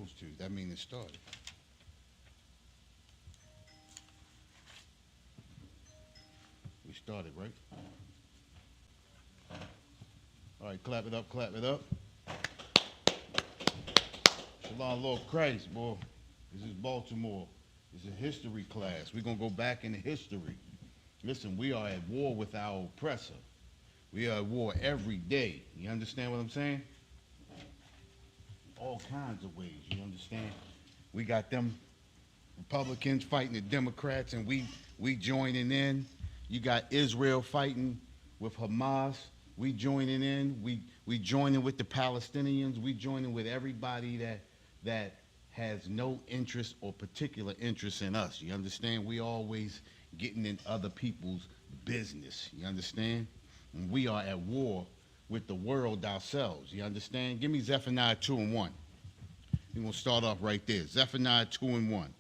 supposed to. That means it started. We started, right? All right, clap it up, clap it up. Shalom, Lord Christ, boy. This is Baltimore. It's a history class. We're going to go back into history. Listen, we are at war with our oppressor. We are at war every day. You understand what I'm saying? All kinds of ways, you understand? We got them Republicans fighting the Democrats, and we joining in. You got Israel fighting with Hamas. We joining in. We joining with the Palestinians. We joining with everybody that has no interest or particular interest in us. You understand? We always getting in other people's business. You understand? And we are at war with the world ourselves. You understand? Give me Zephaniah 2 and 1. We're gonna start off right there. Zephaniah 2 and 1.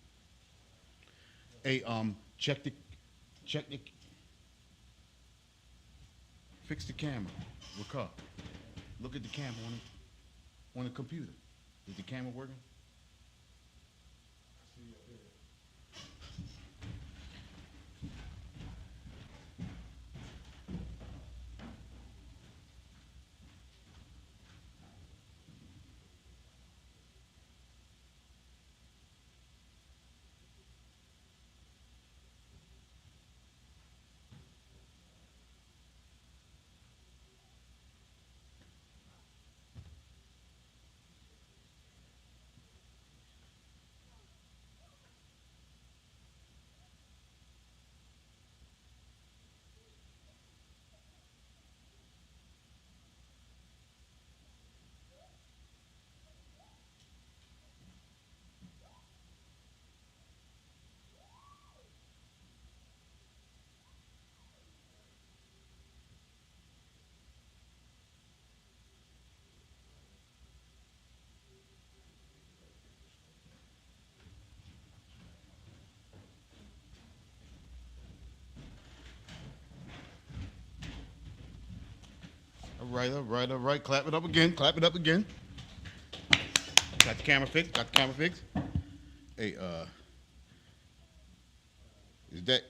Hey, check the, fix the camera. Look up. Look at the camera on the computer. Is the camera working? All right, all right, all right. Clap it up again. Clap it up again. Got the camera fixed. Got the camera fixed. Hey, is that?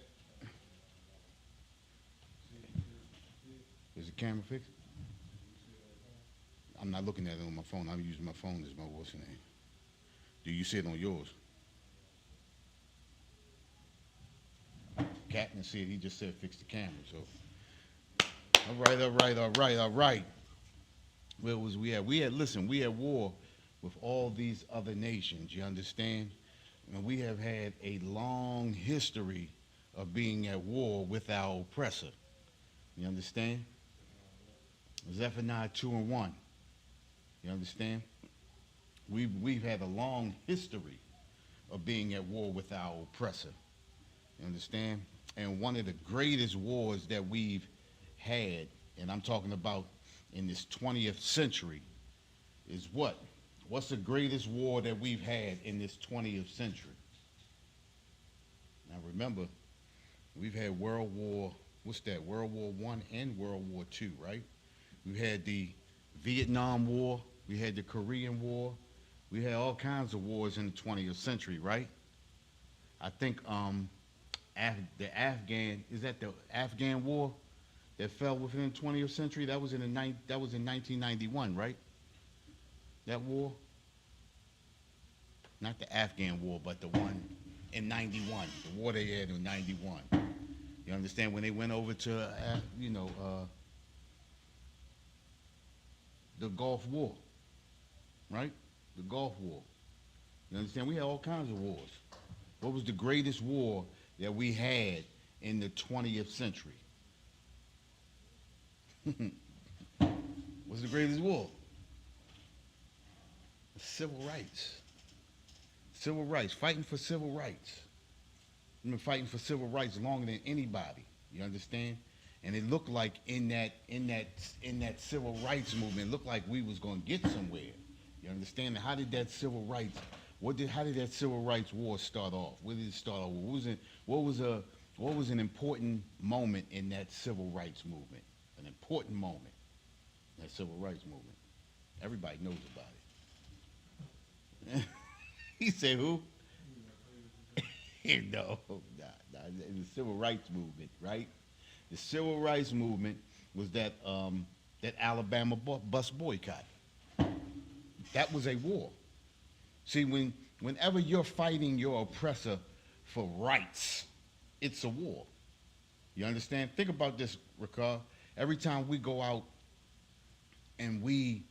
Is the camera fixed? I'm not looking at it on my phone. I'm using my phone as my what's the name. Do you see it on yours? Captain said he just said fix the camera. So, all right, all right, all right, all right. Where was we at? Listen, we at war with all these other nations. You understand? And we have had a long history of being at war with our oppressor. You understand? Zephaniah 2 and 1. You understand? We've had a long history of being at war with our oppressor. You understand? And one of the greatest wars that we've had, and I'm talking about in this 20th century, is what? What's the greatest war that we've had in this 20th century? Now remember, we've had World War I and World War II, right? We had the Vietnam War, we had the Korean War, we had all kinds of wars in the 20th century, right? I think the Afghan War that fell within the 20th century? That was in 1991, right? That war? Not the Afghan War, but the one in 91, the war they had in 91. You understand? When they went over to, the Gulf War, right? The Gulf War. You understand? We had all kinds of wars. What was the greatest war that we had in the 20th century? What's the greatest war? Civil rights. Civil rights. Fighting for civil rights. We've been fighting for civil rights longer than anybody. You understand? And it looked like in that civil rights movement, it looked like we was going to get somewhere. You understand? How did that civil rights? How did that civil rights war start off? Where did it start off? What was an important moment in that civil rights movement? An important moment in that civil rights movement. Everybody knows about it. He said, who? No, nah, the civil rights movement, right? The civil rights movement was that Alabama bus boycott. That was a war. See, whenever you're fighting your oppressor for rights, it's a war. You understand? Think about this, Ricard. Every time we go out and we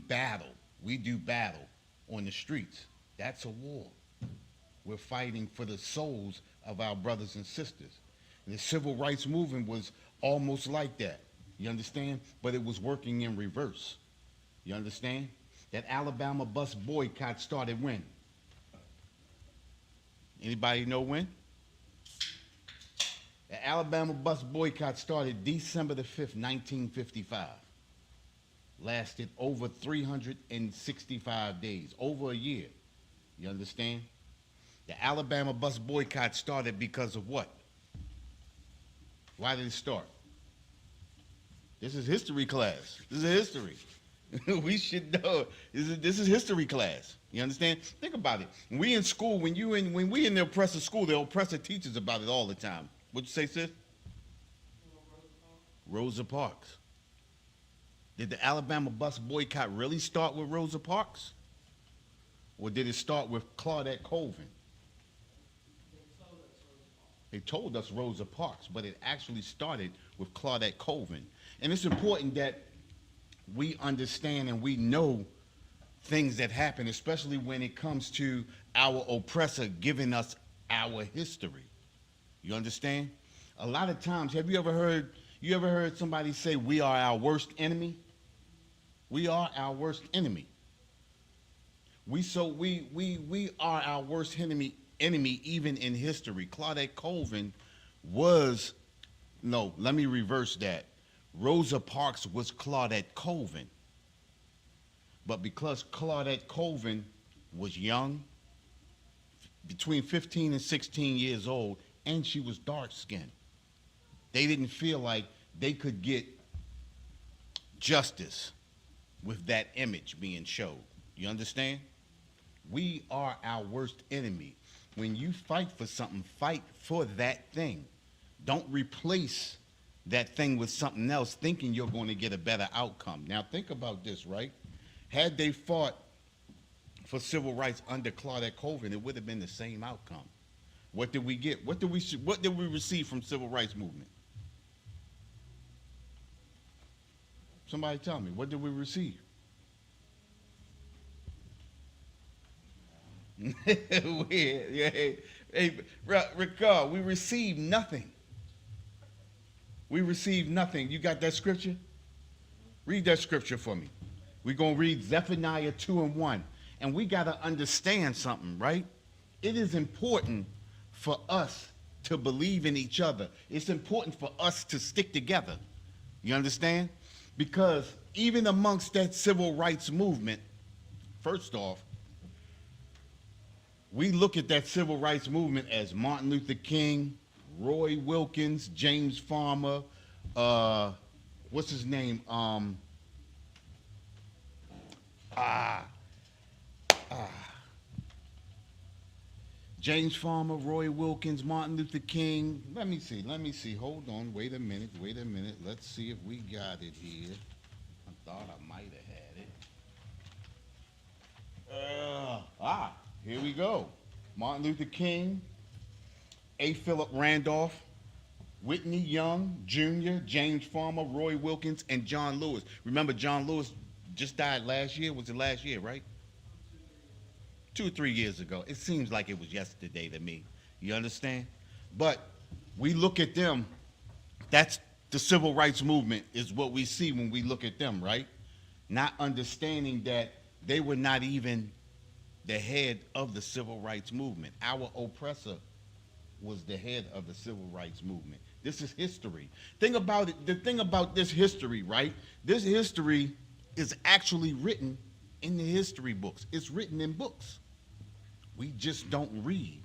battle, we do battle on the streets, that's a war. We're fighting for the souls of our brothers and sisters. And the civil rights movement was almost like that. You understand? But it was working in reverse. You understand? That Alabama bus boycott started when? Anybody know when? The Alabama bus boycott started December the 5th, 1955. Lasted over 365 days, over a year. You understand? The Alabama bus boycott started because of what? Why did it start? This is history class. This is history. We should know. This is history class. You understand? Think about it. When we in school, when we in the oppressor school, the oppressor teaches about it all the time. What'd you say, sis? Rosa Parks. Did the Alabama bus boycott really start with Rosa Parks? Or did it start with Claudette Colvin? They told us Rosa Parks, but it actually started with Claudette Colvin. And it's important that we understand and we know things that happen, especially when it comes to our oppressor giving us our history. You understand? A lot of times, have you ever heard somebody say we are our worst enemy? We are our worst enemy. We are our worst enemy even in history. Claudette Colvin was, no, let me reverse that. Rosa Parks was Claudette Colvin. But because Claudette Colvin was young, between 15 and 16 years old, and she was dark-skinned, they didn't feel like they could get justice with that image being showed. You understand? We are our worst enemy. When you fight for something, fight for that thing. Don't replace that thing with something else thinking you're going to get a better outcome. Now think about this, right? Had they fought for civil rights under Claudette Colvin, it would have been the same outcome. What did we get? What did we receive from civil rights movement? Somebody tell me, what did we receive? Hey, Ricard, we received nothing. We received nothing. You got that scripture? Read that scripture for me. We're going to read Zephaniah 2:1. And we got to understand something, right? It is important for us to believe in each other. It's important for us to stick together. You understand? Because even amongst that civil rights movement, first off, we look at that civil rights movement as Martin Luther King, Roy Wilkins, James Farmer, what's his name? James Farmer, Roy Wilkins, Martin Luther King. Let me see. Hold on. Wait a minute. Let's see if we got it here. I thought I might have had it. Here we go. Martin Luther King, A. Philip Randolph, Whitney Young Jr., James Farmer, Roy Wilkins, and John Lewis. Remember, John Lewis just died last year. Was it last year, right? 2 or 3 years ago. It seems like it was yesterday to me. You understand? But we look at them. That's the civil rights movement is what we see when we look at them, right? Not understanding that they were not even the head of the civil rights movement. Our oppressor was the head of the civil rights movement. This is history. Think about it. The thing about this history, right? This history is actually written in the history books. It's written in books. We just don't read.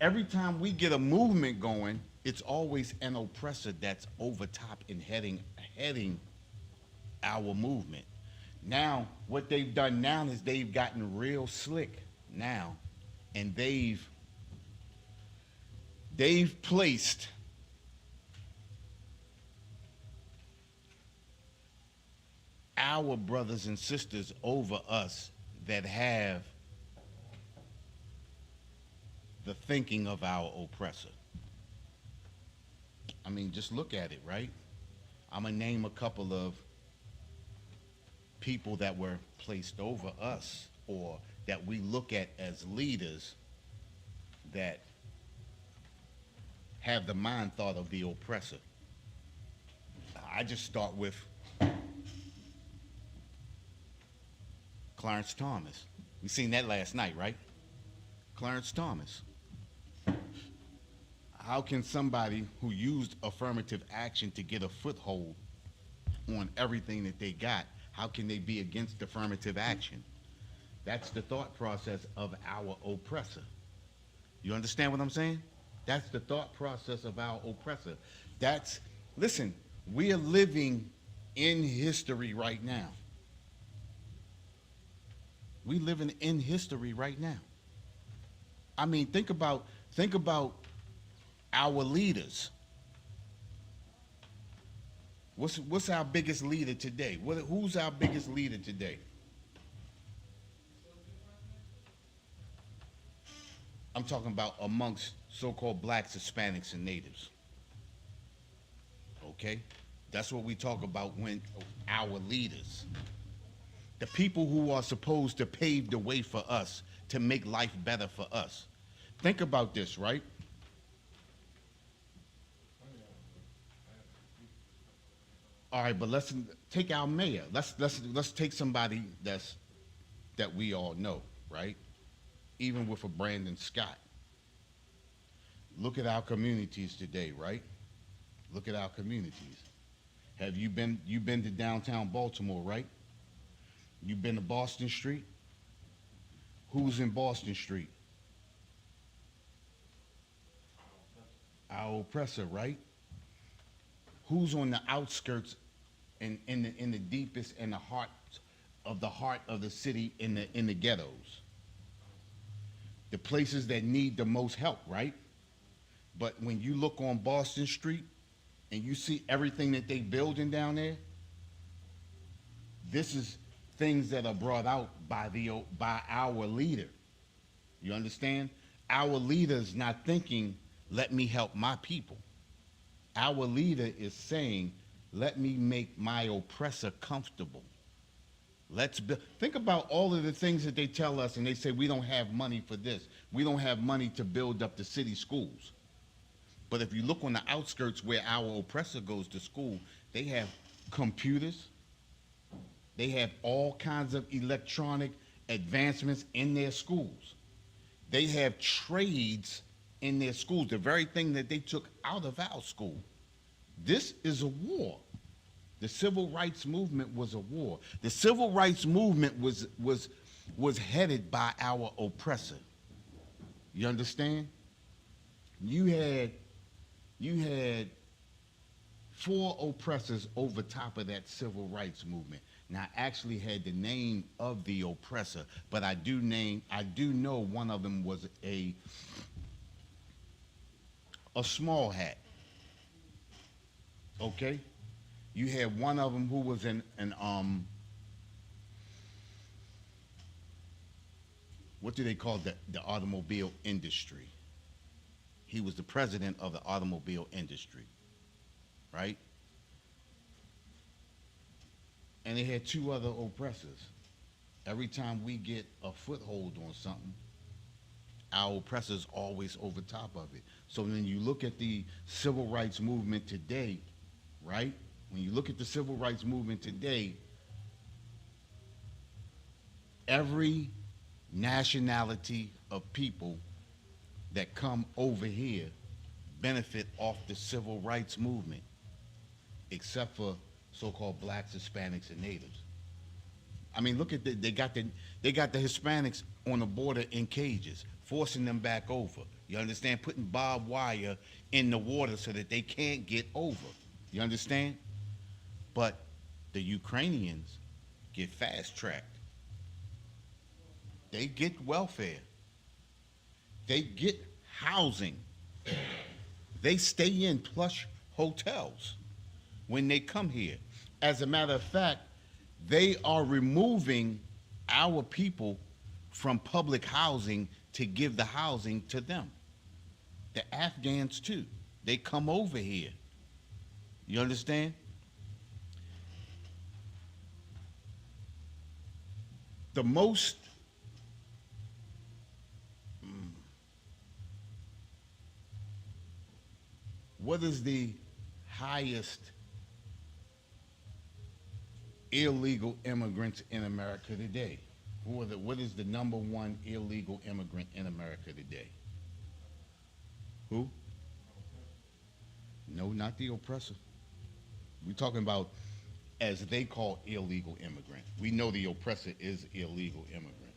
Every time we get a movement going, it's always an oppressor that's over top and heading our movement. Now, what they've done now is they've gotten real slick. now, and they've placed our brothers and sisters over us that have the thinking of our oppressor. I mean, just look at it, right? I'm gonna name a couple of people that were placed over us or that we look at as leaders that have the mind thought of the oppressor. I just start with Clarence Thomas. We seen that last night, right? Clarence Thomas. How can somebody who used affirmative action to get a foothold on everything that they got, how can they be against affirmative action? That's the thought process of our oppressor. You understand what I'm saying? That's the thought process of our oppressor. Listen, we are living in history right now. We living in history right now. I mean, think about our leaders. What's our biggest leader today? Who's our biggest leader today? I'm talking about amongst so-called blacks, Hispanics, and natives. Okay? That's what we talk about when our leaders. The people who are supposed to pave the way for us to make life better for us. Think about this, right? All right, but let's take our mayor. Let's take somebody that we all know, right? Even with a Brandon Scott. Look at our communities today, right? Look at our communities. Have you been to downtown Baltimore, right? You've been to Boston Street? Who's in Boston Street? Our oppressor, right? Who's on the outskirts and in the deepest and the heart of the city in the ghettos? The places that need the most help, right? But when you look on Boston Street and you see everything that they building down there, this is things that are brought out by our leader. You understand? Our leader is not thinking, let me help my people. Our leader is saying, let me make my oppressor comfortable. Think about all of the things that they tell us, and they say we don't have money for this. We don't have money to build up the city schools. But if you look on the outskirts where our oppressor goes to school, they have computers. They have all kinds of electronic advancements in their schools. They have trades in their schools, the very thing that they took out of our school. This is a war. The civil rights movement was a war. The civil rights movement was headed by our oppressor. You understand? You had 4 oppressors over top of that civil rights movement. Now, I actually had the name of the oppressor, but I do know one of them was a small hat. Okay? You had one of them who was in what do they call the automobile industry? He was the president of the automobile industry, right? And they had 2 other oppressors. Every time we get a foothold on something, our oppressor's always over top of it. So when you look at the civil rights movement today, right? When you look at the civil rights movement today, every nationality of people that come over here benefit off the civil rights movement, except for so-called blacks, Hispanics, and natives. I mean, look at they got the Hispanics on the border in cages, forcing them back over. You understand? Putting barbed wire in the water so that they can't get over. You understand? But the Ukrainians get fast-tracked. They get welfare. They get housing. They stay in plush hotels when they come here. As a matter of fact, they are removing our people from public housing to give the housing to them. The Afghans too. They come over here. You understand? The most what is the highest illegal immigrants in America today? What is the number one illegal immigrant in America today? Who? No, not the oppressor. We're talking about as they call illegal immigrant. We know the oppressor is illegal immigrant.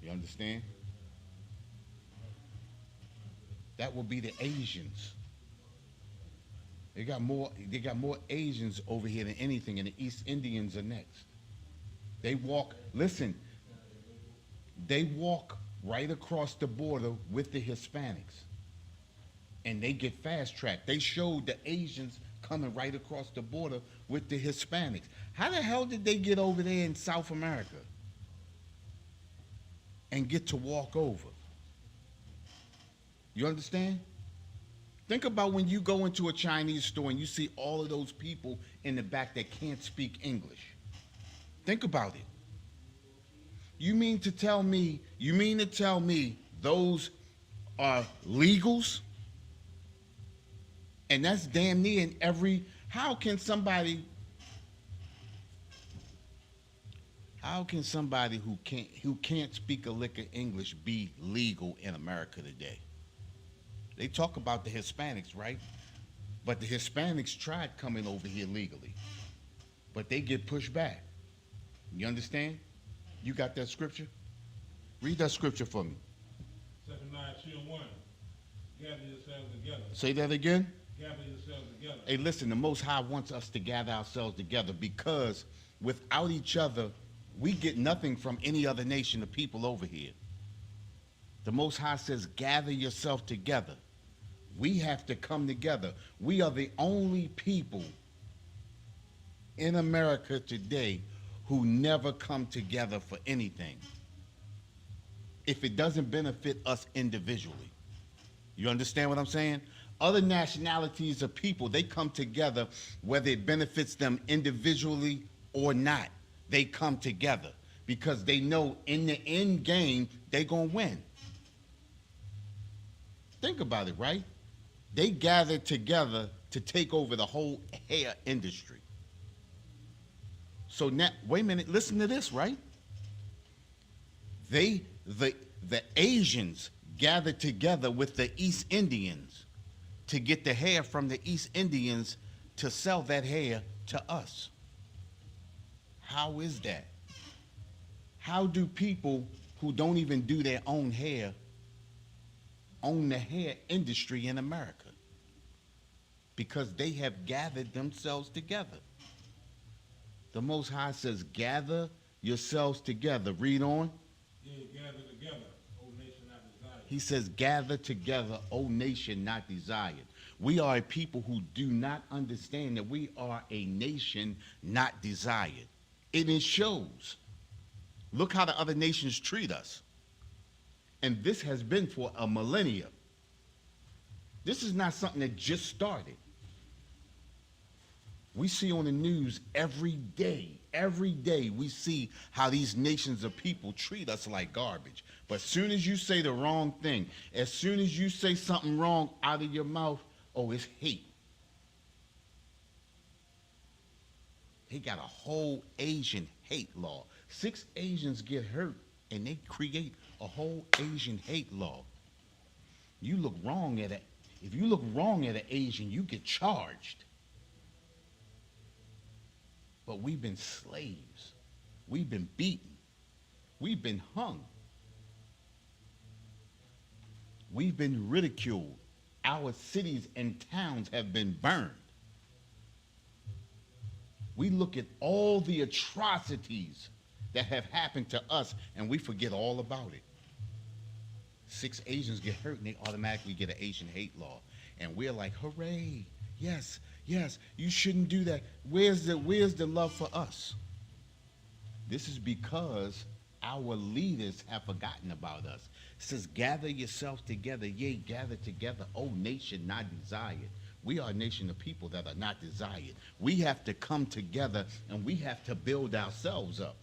You understand? That will be the Asians. They got more Asians over here than anything, and the East Indians are next. They walk, listen, they walk right across the border with the Hispanics. And they get fast tracked. They showed the Asians coming right across the border with the Hispanics. How the hell did they get over there in South America and get to walk over? You understand? Think about when you go into a Chinese store and you see all of those people in the back that can't speak English. Think about it. You mean to tell me those are legals? And that's damn near in every, how can somebody who can't speak a lick of English be legal in America today? They talk about the Hispanics, right? But the Hispanics tried coming over here legally, but they get pushed back. You understand? You got that scripture? Read that scripture for me. Zephaniah 2:1. Gather yourselves together. Say that again. Gather yourselves together. Hey, listen, the Most High wants us to gather ourselves together because without each other, we get nothing from any other nation of people over here. The Most High says, gather yourself together. We have to come together. We are the only people in America today who never come together for anything if it doesn't benefit us individually. You understand what I'm saying? Other nationalities of people, they come together whether it benefits them individually or not. They come together because they know in the end game, they're going to win. Think about it, right? They gathered together to take over the whole hair industry. So now, wait a minute, listen to this, right? The Asians gathered together with the East Indians to get the hair from the East Indians to sell that hair to us. How is that? How do people who don't even do their own hair own the hair industry in America? Because they have gathered themselves together. The Most High says, gather yourselves together. Read on. Yeah, gather together, O nation not desired. He says, gather together, O nation not desired. We are a people who do not understand that we are a nation not desired. And it shows. Look how the other nations treat us. And this has been for a millennia. This is not something that just started. We see on the news every day we see how these nations of people treat us like garbage. But as soon as you say the wrong thing, as soon as you say something wrong out of your mouth, oh, it's hate. They got a whole Asian hate law. 6 Asians get hurt and they create a whole Asian hate law. You look wrong at it. If you look wrong at an Asian, you get charged. But we've been slaves. We've been beaten. We've been hung. We've been ridiculed. Our cities and towns have been burned. We look at all the atrocities that have happened to us, and we forget all about it. 6 Asians get hurt, and they automatically get an Asian hate law. And we're like, hooray, yes, yes, you shouldn't do that. Where's the love for us? This is because our leaders have forgotten about us. It says, gather yourself together, yea, gather together, O nation not desired. We are a nation of people that are not desired. We have to come together, and we have to build ourselves up.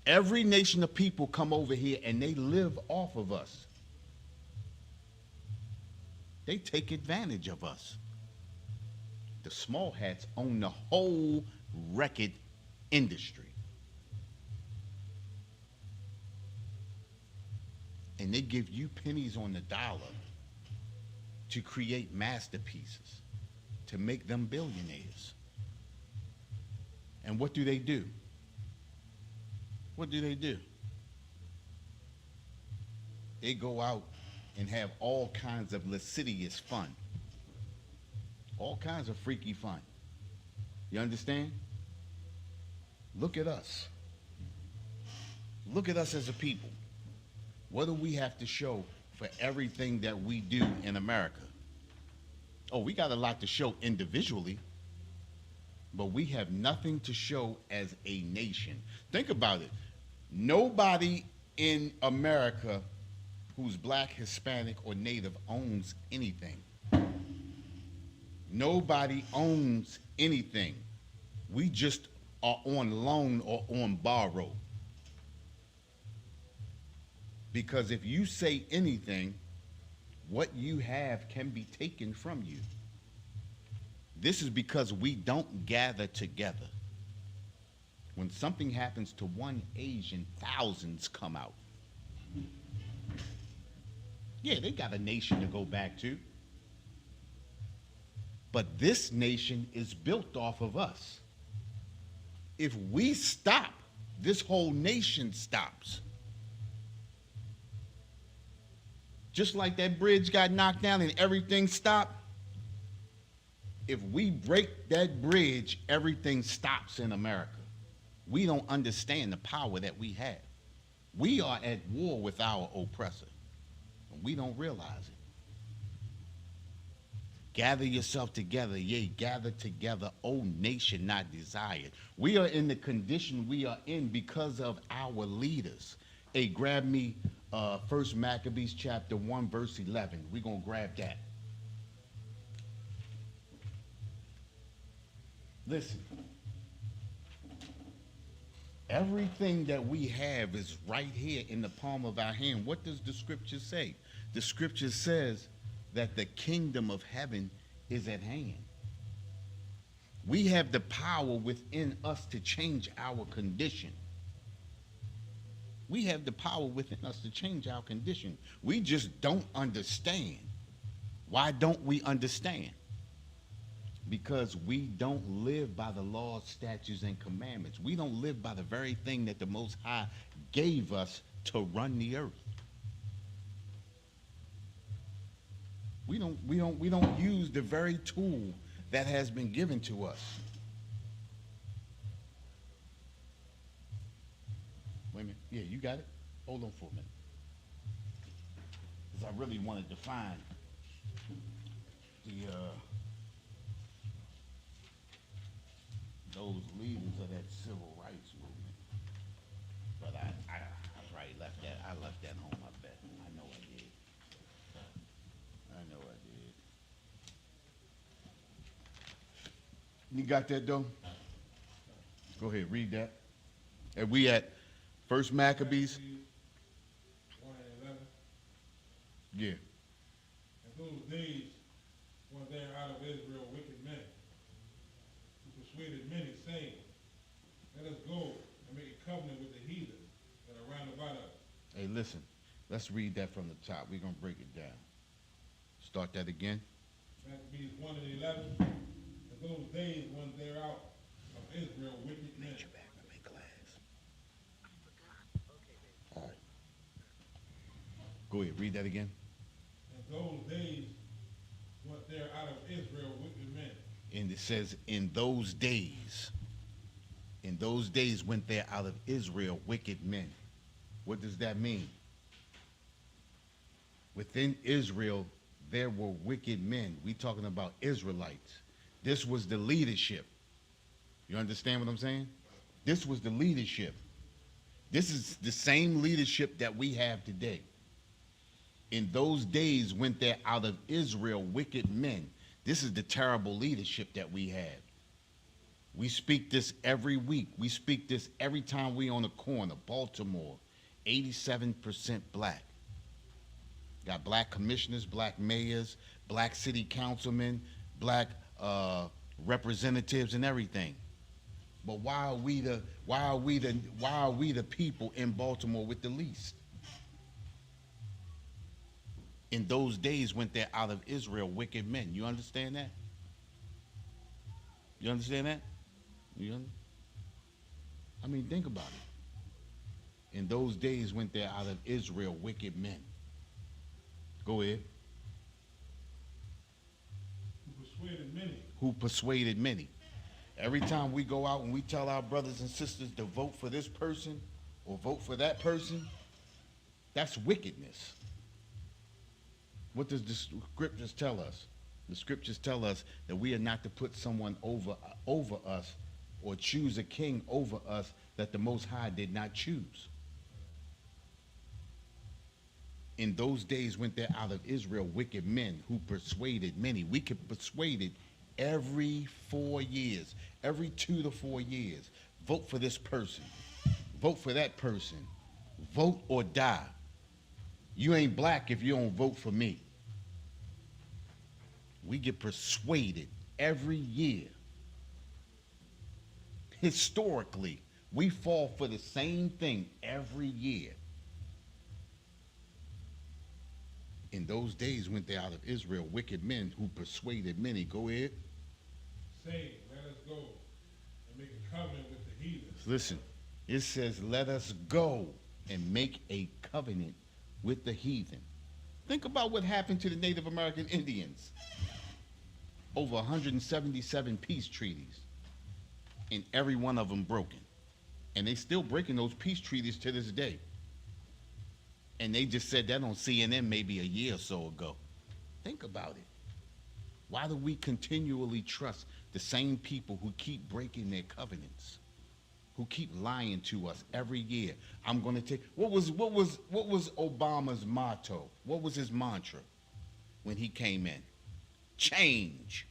Every nation of people come over here, and they live off of us. They take advantage of us. The small hats own the whole record industry. And they give you pennies on the dollar to create masterpieces, to make them billionaires. And what do they do? What do they do? They go out and have all kinds of lascivious fun. All kinds of freaky fun. You understand? Look at us. Look at us as a people. What do we have to show for everything that we do in America? Oh, we got a lot to show individually, but we have nothing to show as a nation. Think about it. Nobody in America who's black, Hispanic, or Native owns anything. Nobody owns anything. We just are on loan or on borrow. Because if you say anything, what you have can be taken from you. This is because we don't gather together. When something happens to one Asian, thousands come out. Yeah, they got a nation to go back to. But this nation is built off of us. If we stop, this whole nation stops. Just like that bridge got knocked down and everything stopped, if we break that bridge, everything stops in America. We don't understand the power that we have. We are at war with our oppressor, and we don't realize it. Gather yourself together, yea, gather together, O nation not desired. We are in the condition we are in because of our leaders. Hey, grab me 1 Maccabees chapter 1, verse 11. We're going to grab that. Listen. Everything that we have is right here in the palm of our hand. What does the scripture say? The scripture says that the kingdom of heaven is at hand. We have the power within us to change our condition. We have the power within us to change our condition. We just don't understand. Why don't we understand? Because we don't live by the laws, statutes, and commandments. We don't live by the very thing that the Most High gave us to run the earth. We don't use the very tool that has been given to us. Wait a minute. Yeah, you got it? Hold on for a minute. Because I really want to define the those leaders of that civil rights movement. But I probably left that. I left that home, I bet. I know I did. I know I did. You got that, though? Go ahead, read that. And we at 1 Maccabees? 1 and 11. Yeah. In those days, one there out of Israel wicked men, who persuaded many, saying, let us go and make a covenant with the heathen that are round about us. Hey, listen. Let's read that from the top. We're going to break it down. Start that again. Maccabees 1 and 11. In those days, one there out of Israel wicked men. All right. Go ahead, read that again. In those days, one there out of Israel wicked men. And it says, in those days, In those days went there out of Israel wicked men. What does that mean? Within Israel, there were wicked men. We talking about Israelites. This was the leadership. You understand what I'm saying? This was the leadership. This is the same leadership that we have today. In those days went there out of Israel wicked men. This is the terrible leadership that we have. We speak this every week. We speak this every time we on a corner. Baltimore, 87% black. Got black commissioners, black mayors, black city councilmen, black representatives, and everything. But why are we the people in Baltimore with the least? In those days went there out of Israel wicked men. You understand that? You understand that? I mean, think about it. In those days went there out of Israel wicked men. Go ahead. Who persuaded many. Who persuaded many. Every time we go out and we tell our brothers and sisters to vote for this person or vote for that person, that's wickedness. What does the scriptures tell us? The scriptures tell us that we are not to put someone over us or choose a king over us that the Most High did not choose. In those days went there out of Israel wicked men who persuaded many. We get persuaded every 4 years, every 2 to 4 years. Vote for this person. Vote for that person. Vote or die. You ain't black if you don't vote for me. We get persuaded every year. Historically, we fall for the same thing every year. In those days went there out of Israel wicked men who persuaded many. Go ahead. Saying, let us go and make a covenant with the heathens. Listen, it says, let us go and make a covenant with the heathen. Think about what happened to the Native American Indians. Over 177 peace treaties, and every one of them broken. And they still breaking those peace treaties to this day. And they just said that on CNN maybe a year or so ago. Think about it. Why do we continually trust the same people who keep breaking their covenants, who keep lying to us every year? I'm going to take what was Obama's motto? What was his mantra when he came in? Change.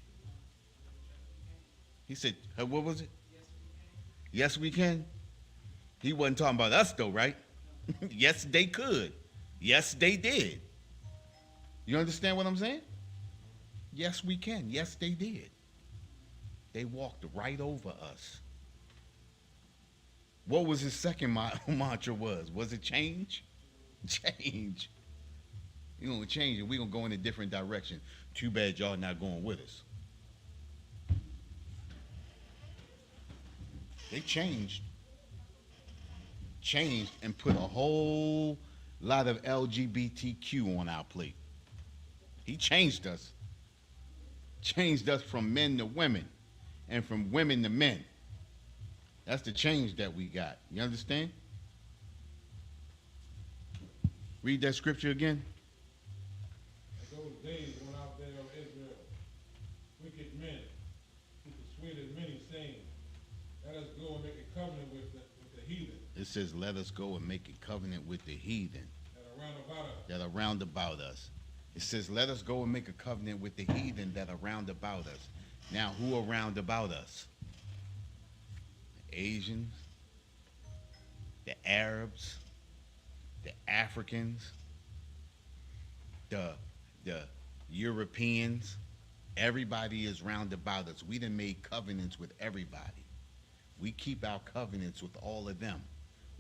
He said, what was it? Yes, we can. He wasn't talking about us though, right? Yes, they could. Yes, they did. You understand what I'm saying? Yes, we can. Yes, they did. They walked right over us. What was his second mantra was? Was it change? Change. You're going to change it. We're going to go in a different direction. Too bad y'all not going with us. They changed and put a whole lot of LGBTQ on our plate. He changed us from men to women and from women to men. That's the change that we got. You understand? Read that scripture again. In those days went out there of Israel wicked men who persuaded many, saying, let us go and make a covenant with the heathen. It says, let us go and make a covenant with the heathen that are round about us. It says, let us go and make a covenant with the heathen that are round about us. Now, who are round about us? The Asians, the Arabs, the Africans, the Europeans. Everybody is round about us. We done made covenants with everybody. We keep our covenants with all of them.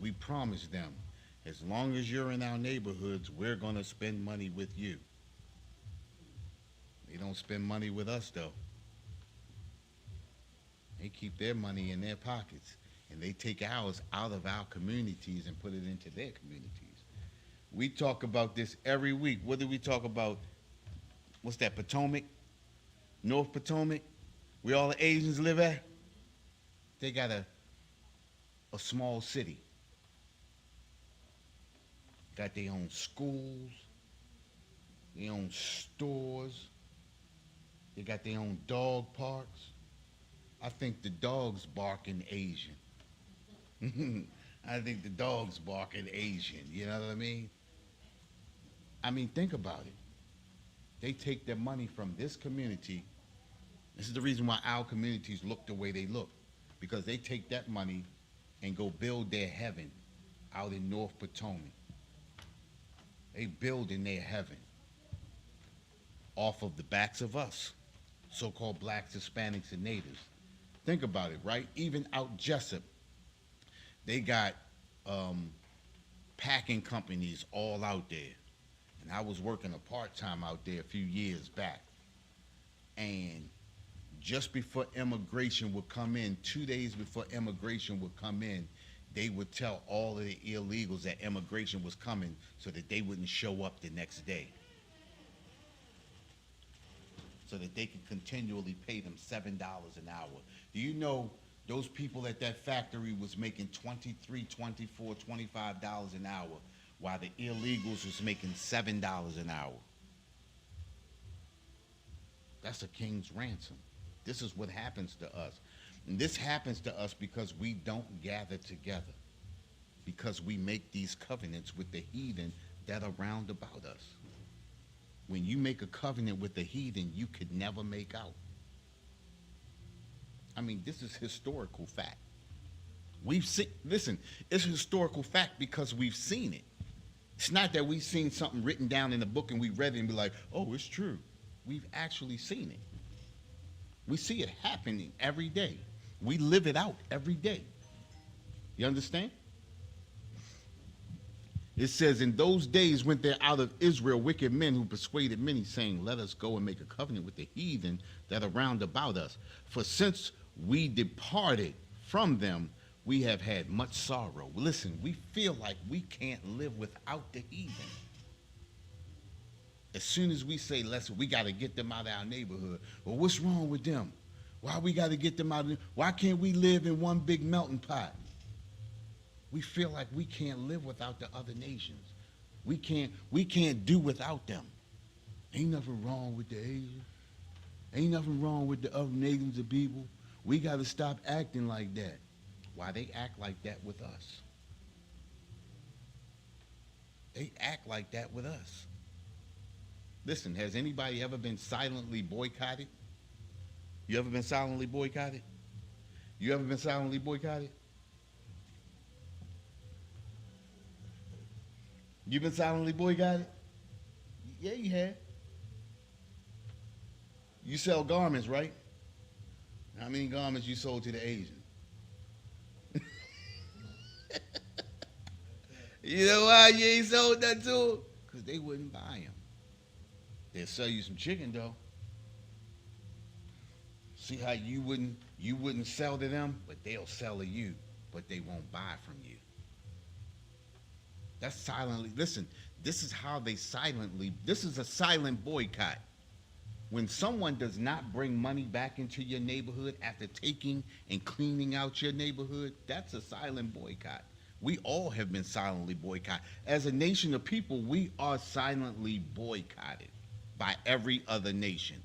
We promise them, as long as you're in our neighborhoods, we're going to spend money with you. They don't spend money with us, though. They keep their money in their pockets, and they take ours out of our communities and put it into their communities. We talk about this every week. What do we talk about? What's that, Potomac? North Potomac? Where all the Asians live at? They got a a small city. Got their own schools, their own stores, they got their own dog parks. I think the dogs bark in Asian. I think the dogs bark in Asian. You know what I mean? I mean, think about it. They take their money from this community. This is the reason why our communities look the way they look, because they take that money and go build their heaven out in North Potomac. They build in their heaven off of the backs of us, so-called blacks, Hispanics, and natives. Think about it, right? Even out Jessup, they got packing companies all out there. And I was working a part-time out there a few years back. And just before immigration would come in, 2 days before immigration would come in, they would tell all of the illegals that immigration was coming so that they wouldn't show up the next day. So that they could continually pay them $7 an hour. Do you know those people at that factory was making $23, $24, $25 an hour, while the illegals was making $7 an hour? That's a king's ransom. This is what happens to us. And this happens to us because we don't gather together, because we make these covenants with the heathen that are round about us. When you make a covenant with the heathen, you could never make out. I mean, this is historical fact. We've seen, listen, it's historical fact because we've seen it. It's not that we've seen something written down in a book and we read it and be like, oh, it's true. We've actually seen it. We see it happening every day. We live it out every day. You understand? It says, in those days went there out of Israel wicked men who persuaded many, saying, let us go and make a covenant with the heathen that are round about us. For since we departed from them, we have had much sorrow. Listen, we feel like we can't live without the heathen. As soon as we say, we got to get them out of our neighborhood. Well, what's wrong with them? Why we got to get them out? Why can't we live in one big melting pot? We feel like we can't live without the other nations. We can't do without them. Ain't nothing wrong with the Asians. Ain't nothing wrong with the other nations of people. We got to stop acting like that. Why they act like that with us? They act like that with us. Listen, has anybody ever been silently boycotted? You ever been silently boycotted? You ever been silently boycotted? You been silently boycotted? Yeah, you have. You sell garments, right? How many garments you sold to the Asians? You know why you ain't sold that to them? Because they wouldn't buy them. They'll sell you some chicken, though. See how you wouldn't sell to them, but they'll sell to you, but they won't buy from you. That's silently, listen, this is how they silently, this is a silent boycott. When someone does not bring money back into your neighborhood after taking and cleaning out your neighborhood, that's a silent boycott. We all have been silently boycotted. As a nation of people, we are silently boycotted by every other nation.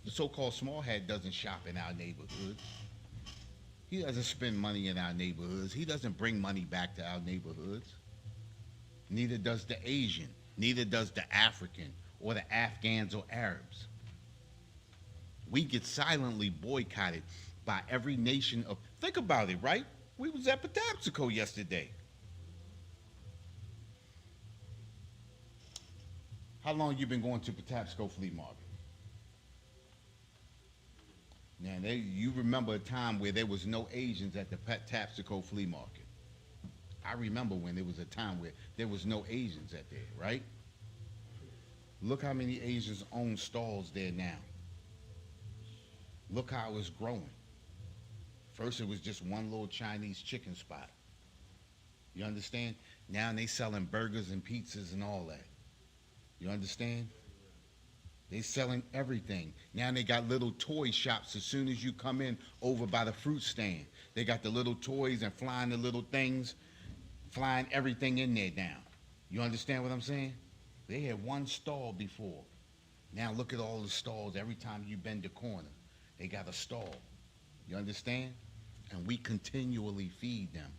The so-called small hat doesn't shop in our neighborhoods. He doesn't spend money in our neighborhoods. He doesn't bring money back to our neighborhoods. Neither does the Asian. Neither does the African or the Afghans or Arabs. We get silently boycotted by every nation of, think about it, right? We was at Patapsco yesterday. How long you been going to Patapsco Flea Market? Now, you remember a time where there was no Asians at the Patapsco Flea Market. I remember when there was a time where there was no Asians at there, right? Look how many Asians own stalls there now. Look how it's growing. First, it was just one little Chinese chicken spot. You understand? Now they selling burgers and pizzas and all that. You understand? They selling everything. Now they got little toy shops as soon as you come in over by the fruit stand. They got the little toys and flying the little things, flying everything in there now. You understand what I'm saying? They had one stall before. Now look at all the stalls. Every time you bend the corner, they got a stall. You understand? And we continually feed them.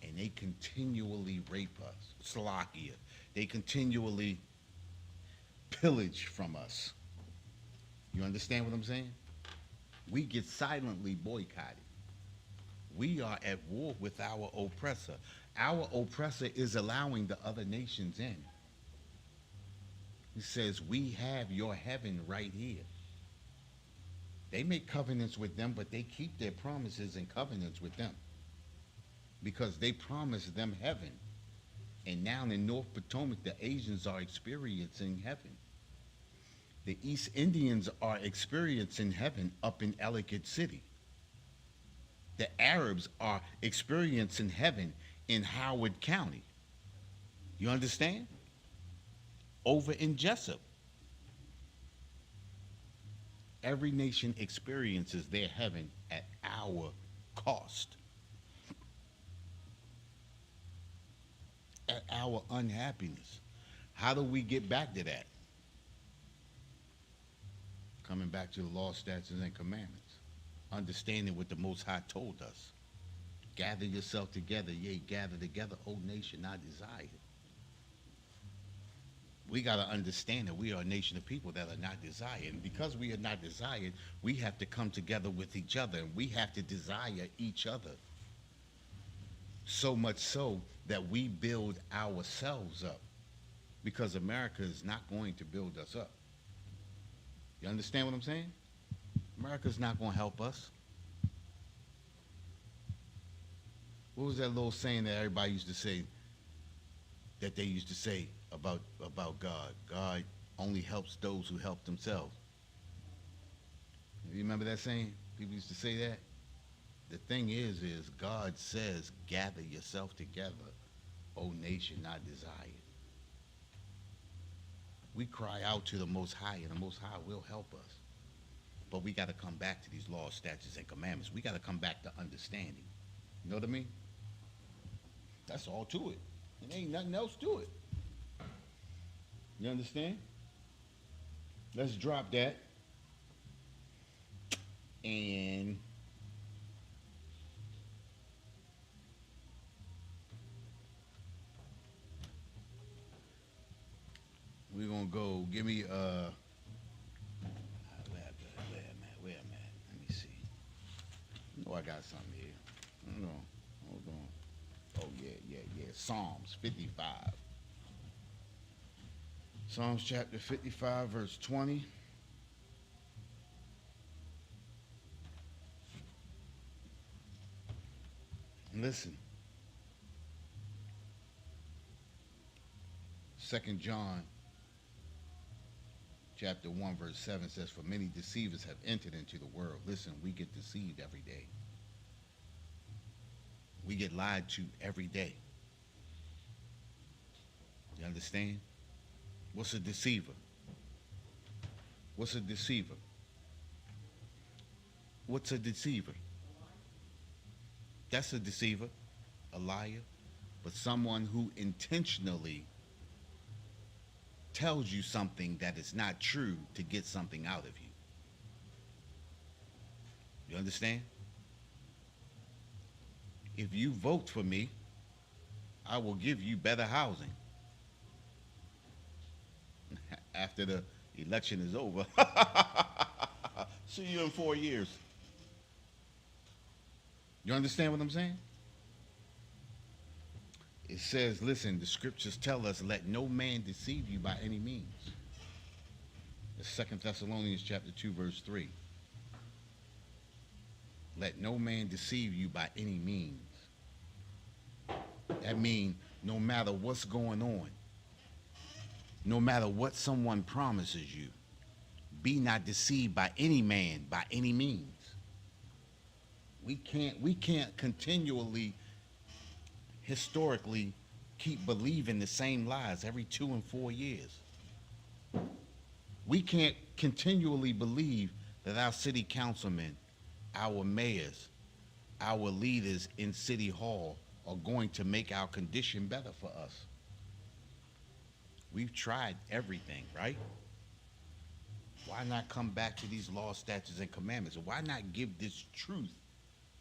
And they continually rape us. Slovakia. They continually pillage from us. You understand what I'm saying? We get silently boycotted. We are at war with our oppressor. Our oppressor is allowing the other nations in. He says, we have your heaven right here. They make covenants with them, but they keep their promises and covenants with them because they promised them heaven. And now in North Potomac, the Asians are experiencing heaven. The East Indians are experiencing heaven up in Ellicott City. The Arabs are experiencing heaven in Howard County. You understand? Over in Jessup. Every nation experiences their heaven at our cost. At our unhappiness. How do we get back to that? Coming back to the law, statutes, and commandments. Understanding what the Most High told us. Gather yourself together, yea, gather together, O nation not desired. We got to understand that we are a nation of people that are not desired. And because we are not desired, we have to come together with each other. And we have to desire each other. So much so that we build ourselves up. Because America is not going to build us up. You understand what I'm saying? America's not going to help us. What was that little saying that everybody used to say, that they used to say about God? God only helps those who help themselves. You remember that saying? People used to say that. The thing is God says, gather yourself together, O nation not desired. We cry out to the Most High, and the Most High will help us. But we got to come back to these laws, statutes, and commandments. We got to come back to understanding. You know what I mean? That's all to it. There ain't nothing else to it. You understand? Let's drop that. And we're going to go, give me, where I'm at. Let me see. Oh, I got something here. Hold on. Oh, yeah. Psalms 55. Psalms chapter 55, verse 20. Listen. 2 John chapter 1, verse 7 says, for many deceivers have entered into the world. Listen, we get deceived every day. We get lied to every day. You understand? What's a deceiver? What's a deceiver? What's a deceiver? That's a deceiver, a liar, but someone who intentionally tells you something that is not true to get something out of you. You understand? If you vote for me, I will give you better housing. After the election is over. See you in 4 years. You understand what I'm saying? It says, listen, the scriptures tell us, let no man deceive you by any means. It's 2 Thessalonians chapter 2, verse 3. Let no man deceive you by any means. That means no matter what's going on, no matter what someone promises you, be not deceived by any man, by any means. We can't continually, historically, keep believing the same lies every 2 and 4 years. We can't continually believe that our city councilmen, our mayors, our leaders in City Hall are going to make our condition better for us. We've tried everything, right? Why not come back to these laws, statutes, and commandments? Why not give this truth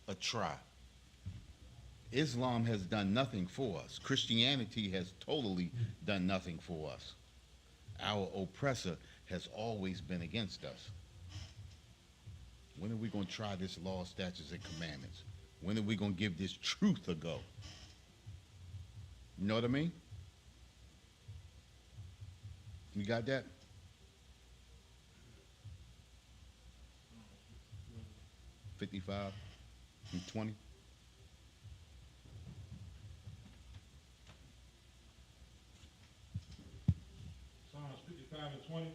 a try? Islam has done nothing for us. Christianity has totally done nothing for us. Our oppressor has always been against us. When are we going to try this law, statutes, and commandments? When are we going to give this truth a go? You know what I mean? You got that? $55 and 20. Psalms 55 and 20.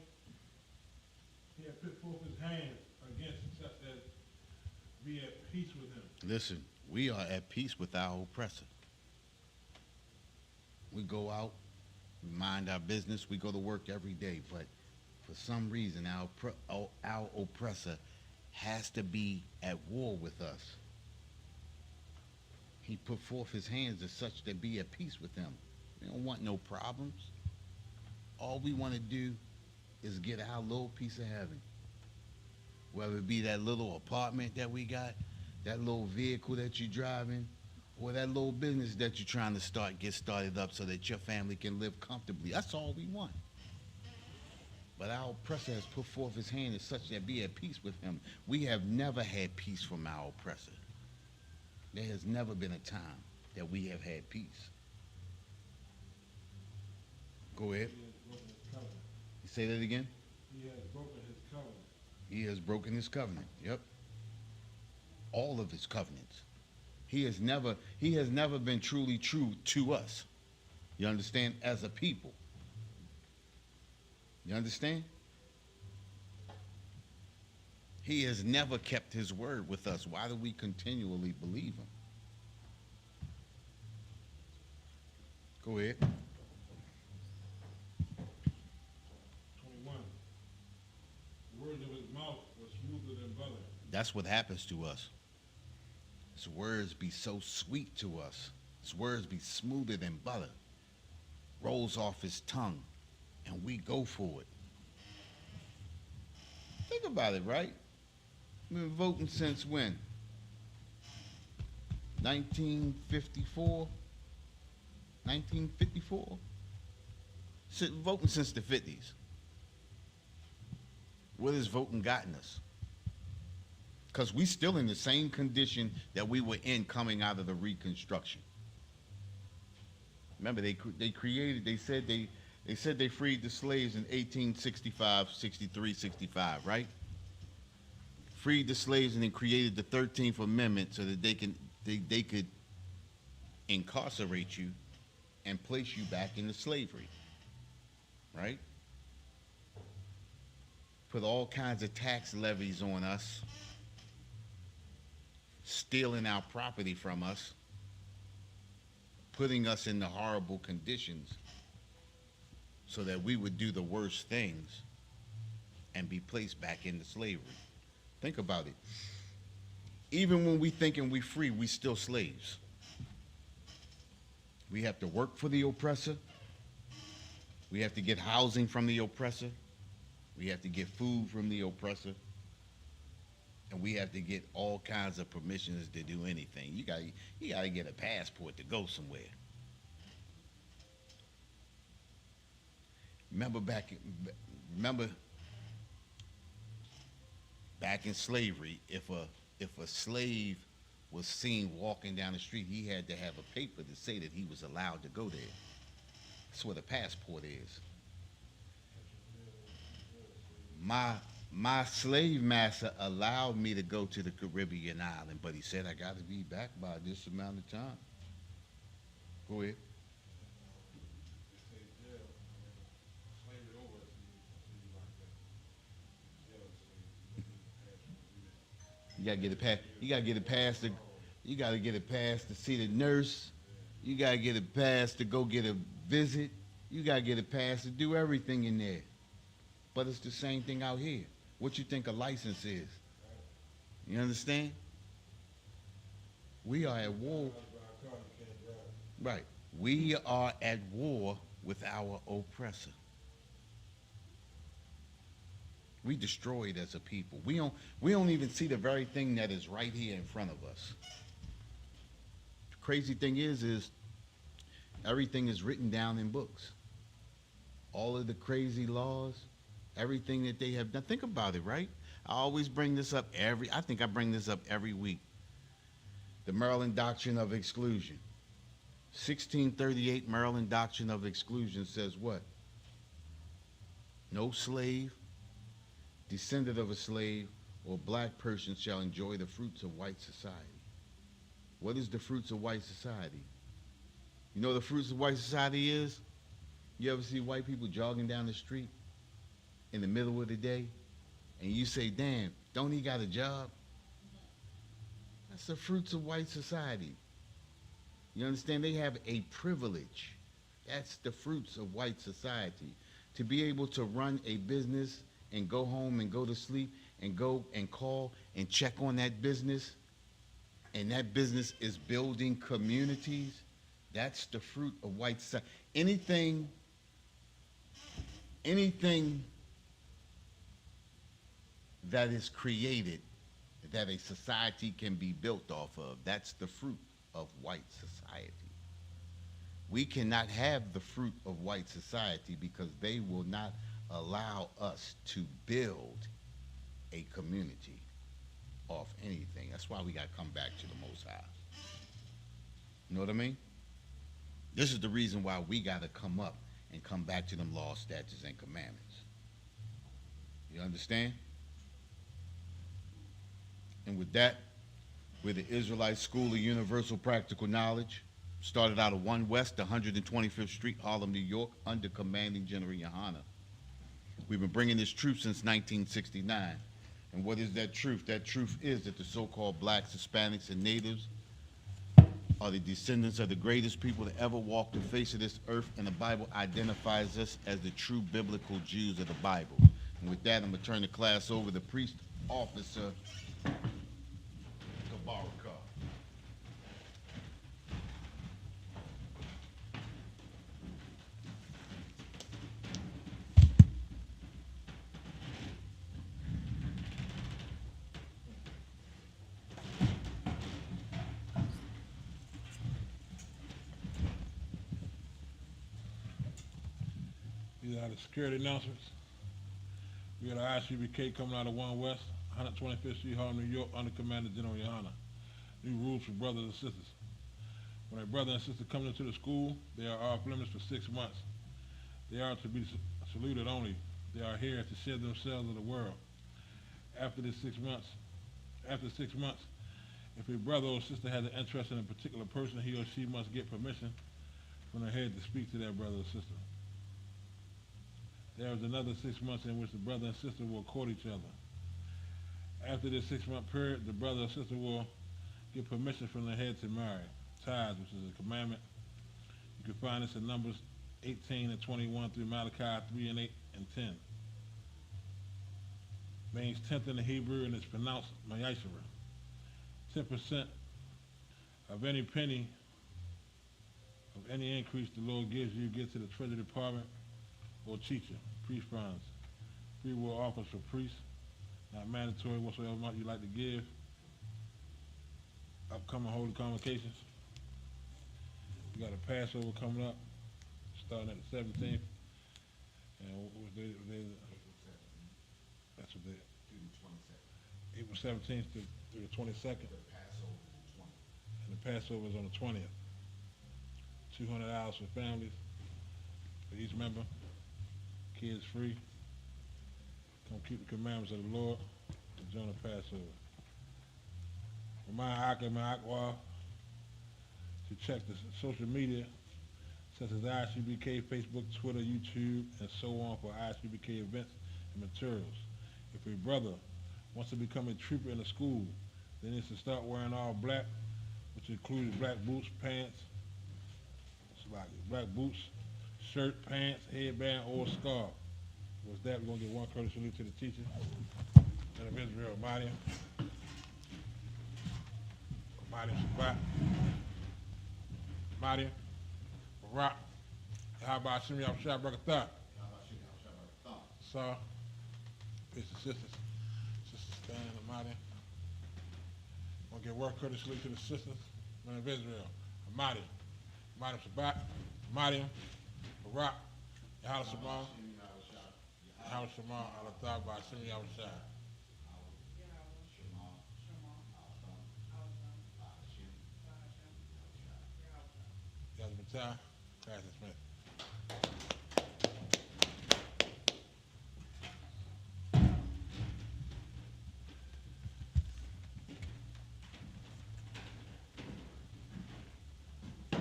He had put forth his hand against such as be at peace with him. Listen, we are at peace with our oppressor. We go out, we mind our business, we go to work every day, but for some reason our oppressor has to be at war with us. He put forth his hands as such to be at peace with him. We don't want no problems. All we want to do is get our little piece of heaven. Whether it be that little apartment that we got, that little vehicle that you're driving, or that little business that you're trying to get started up so that your family can live comfortably. That's all we want. But our oppressor has put forth his hand as such that be at peace with him. We have never had peace from our oppressor. There has never been a time that we have had peace. Go ahead. He has broken his covenant. Say that again. He has broken his covenant. He has broken his covenant. Yep. All of his covenants. He has never been truly true to us. You understand? As a people. You understand? He has never kept his word with us. Why do we continually believe him? Go ahead. 21. The words of his mouth were smoother than butter. That's what happens to us. His words be so sweet to us. His words be smoother than butter. Rolls off his tongue, and we go for it. Think about it, right? We've been voting since when? 1954? 1954? Voting since the 50s. What has voting gotten us? Because we still in the same condition that we were in coming out of the Reconstruction. Remember, they said they freed the slaves in 1865, 63, 65, right? Freed the slaves and then created the 13th Amendment so that they could incarcerate you and place you back into slavery, right? Put all kinds of tax levies on us, stealing our property from us, putting us in the horrible conditions so that we would do the worst things and be placed back into slavery. Think about it. Even when we thinking we free, we still slaves. We have to work for the oppressor. We have to get housing from the oppressor. We have to get food from the oppressor. And we have to get all kinds of permissions to do anything. You gotta get a passport to go somewhere. Remember back in slavery, if a slave was seen walking down the street, he had to have a paper to say that he was allowed to go there. That's what a passport is. My slave master allowed me to go to the Caribbean island, but he said I got to be back by this amount of time. Go ahead. You gotta get a pass. You gotta get a pass to. You gotta get a pass to see the nurse. You gotta get a pass to go get a visit. You gotta get a pass to do everything in there. But it's the same thing out here. What you think a license is? You understand? We are at war. Right. We are at war with our oppressor. We destroyed as a people. We don't even see the very thing that is right here in front of us. The crazy thing is everything is written down in books. All of the crazy laws, everything that they have done. Think about it, right? I always bring this up I think I bring this up every week. The Maryland Doctrine of Exclusion. 1638 Maryland Doctrine of Exclusion says what? No slave, descendant of a slave, or black person shall enjoy the fruits of white society. What is the fruits of white society? You know the fruits of white society is? You ever see white people jogging down the street in the middle of the day, and you say, damn, don't he got a job? That's the fruits of white society. You understand? They have a privilege. That's the fruits of white society. To be able to run a business and go home and go to sleep and go and call and check on that business, and that business is building communities, that's the fruit of white society. Anything that is created that a society can be built off of, that's the fruit of white society. We cannot have the fruit of white society because they will not allow us to build a community off anything. That's why we got to come back to the Most High. You know what I mean? This is the reason why we got to come up and come back to them laws, statutes, and commandments. You understand? And with that, we're the Israelite School of Universal Practical Knowledge. Started out of 1 West, 125th Street, Harlem, New York, under Commanding General Yohana. We've been bringing this truth since 1969. And what is that truth? That truth is that the so-called blacks, Hispanics, and natives are the descendants of the greatest people to ever walk the face of this earth, and the Bible identifies us as the true biblical Jews of the Bible. And with that, I'm going to turn the class over to Priest Officer Tabaraka. These are the security announcements. We got our ICBK coming out of 1 West, 125th Street, Harlem, New York, under Commander General Yohana. New rules for brothers and sisters. When a brother and sister come into the school, they are off limits for 6 months. They are to be saluted only. They are here to share themselves with the world. After 6 months, if a brother or sister has an interest in a particular person, he or she must get permission from the head to speak to that brother or sister. There is another 6 months in which the brother and sister will court each other. After this 6-month period, the brother or sister will get permission from the head to marry. Tithes, which is a commandment. You can find this in Numbers 18 and 21 through Malachi 3 and 8 and 10. Means tenth in the Hebrew, and it's pronounced Mayashara. 10% of any penny of any increase the Lord gives you gets to the Treasury Department or teacher, priest funds. Free will offers for priests, not mandatory whatsoever amount you like to give. Upcoming holy convocations. We got a Passover coming up, starting at the 17th. And what was the day? That's what they. April 17th through the 22nd. And the Passover is on the 20th. $200 for families, for each member. Kids free. Come keep the commandments of the Lord and join the Passover. Remind Aka and Akwa to check the social media such as ISUBK, Facebook, Twitter, YouTube, and so on for ISUBK events and materials. If a brother wants to become a trooper in the school, they need to start wearing all black, which includes black boots, pants, shirt, pants, headband, or scarf. with that, we're gonna give one courtesy salute to the teachers. Men of Israel, Mariam. Mariam Shabbat. Mariam. Barak. How about Shimmy Abshai Brakatah? Sir. Peace and sisters. Sisters Stan and Mariam. Gonna give one courtesy salute to the sisters. Men of Israel. Mariam. Mariam Shabbat. Mariam. Barak. Yahala Shema. Yahala Shema. Alatah by Shimmy Abshai. Yazmatah. Pastor Smith.